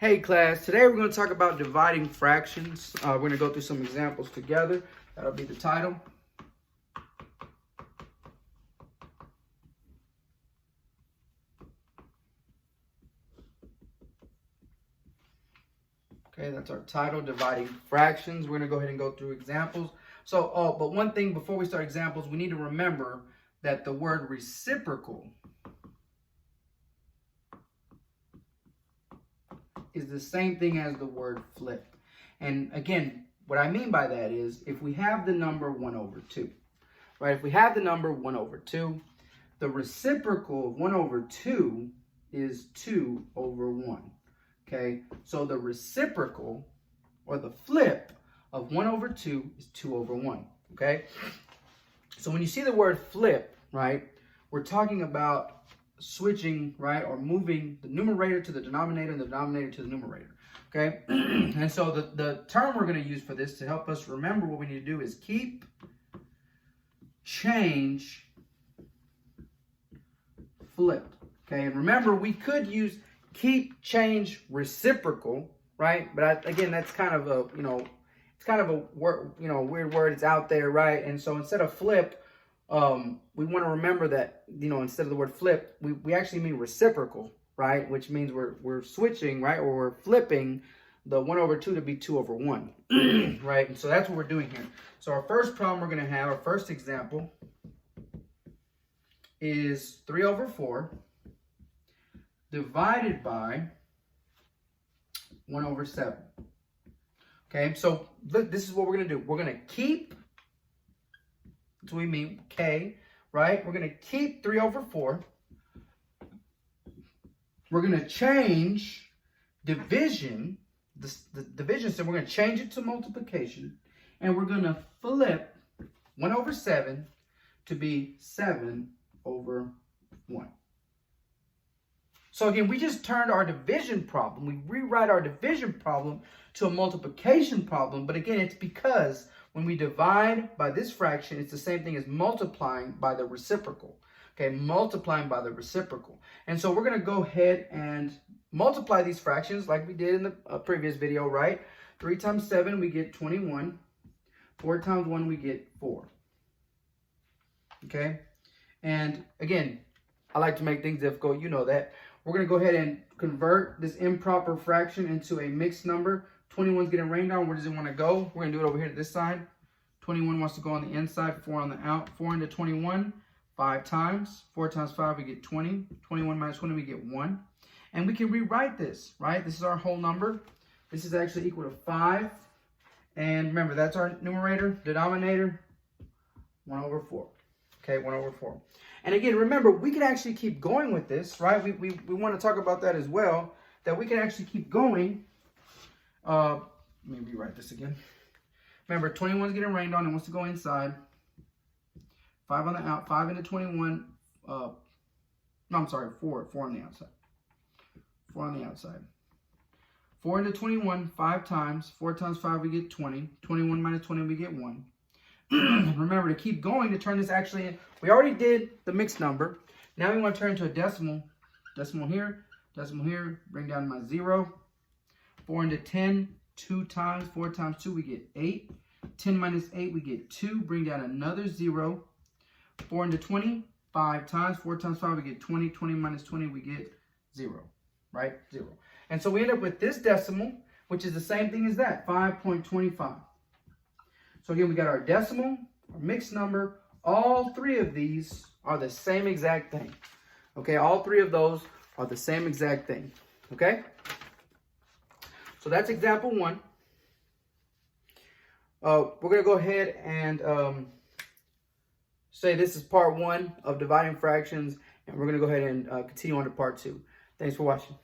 Hey class, today we're going to talk about dividing fractions. We're going to go through some examples together. That'll be the title. Okay, that's our title, dividing fractions. We're going to go ahead and go through examples. But one thing before we start examples, we need to remember that the word reciprocal is the same thing as the word flip. And again, what I mean by that is if we have the number 1 over 2, right? If we have the number 1 over 2, the reciprocal of 1 over 2 is 2 over 1, okay? So the reciprocal or the flip of 1 over 2 is 2 over 1, okay? So when you see the word flip, right, we're talking about switching, right, or moving the numerator to the denominator and the denominator to the numerator, okay? And so the term we're going to use for this to help us remember what we need to do is keep, change, flipped, okay? And remember, we could use keep, change, reciprocal, right? But again, that's kind of a, it's kind of a word, weird word. It's out there, right? And so instead of flip, we want to remember that, instead of the word flip, we actually mean reciprocal, right? Which means we're switching, right? Or we're flipping the 1 over 2 to be 2 over 1, right? And so that's what we're doing here. So our first problem we're going to have, our first example is 3 over 4 divided by 1 over 7. Okay, so this is what we're going to do. We're going to keep, that's what we mean, K, right? We're going to keep 3 over 4. We're going to change division, the division, so we're going to change it to multiplication. And we're going to flip 1 over 7 to be 7 over 1. So again, we just turned our division problem. We rewrite our division problem to a multiplication problem. But again, it's because when we divide by this fraction, it's the same thing as multiplying by the reciprocal. Okay, multiplying by the reciprocal. And so we're going to go ahead and multiply these fractions like we did in the previous video, right? 3 times 7, we get 21. 4 times 1, we get 4. Okay? And again, I like to make things difficult. You know that. We're going to go ahead and convert this improper fraction into a mixed number. 21 is getting rained on. Where does it want to go? We're going to do it over here to this side. 21 wants to go on the inside, 4 on the out. 4 into 21, 5 times. 4 times 5, we get 20. 21 minus 20, we get 1. And we can rewrite this, right? This is our whole number. This is actually equal to 5. And remember, that's our numerator, denominator, 1 over 4. Okay, 1 over 4. And again, remember, we can actually keep going with this, right? We want to talk about that as well, that we can actually keep going. Let me rewrite this again. Remember, 21 is getting rained on and wants to go inside. 5 on the out, 5 into 21. No, I'm sorry, 4 on the outside. 4 on the outside. 4 into 21, 5 times. 4 times 5, we get 20. 21 minus 20, we get 1. Remember to keep going to turn this actually in. We already did the mixed number. Now we want to turn into a decimal. Decimal here, bring down my 0. 4 into 10, 2 times. 4 times 2, we get 8. 10 minus 8, we get 2. Bring down another 0. 4 into 20, 5 times. 4 times 5, we get 20. 20 minus 20, we get 0, right? 0. And so we end up with this decimal, which is the same thing as that, 5.25. So again, we got our decimal, our mixed number. All 3 of these are the same exact thing. Okay, all 3 of those are the same exact thing. Okay? So that's example 1. We're going to go ahead and say this is part 1 of dividing fractions. And we're going to go ahead and continue on to part 2. Thanks for watching.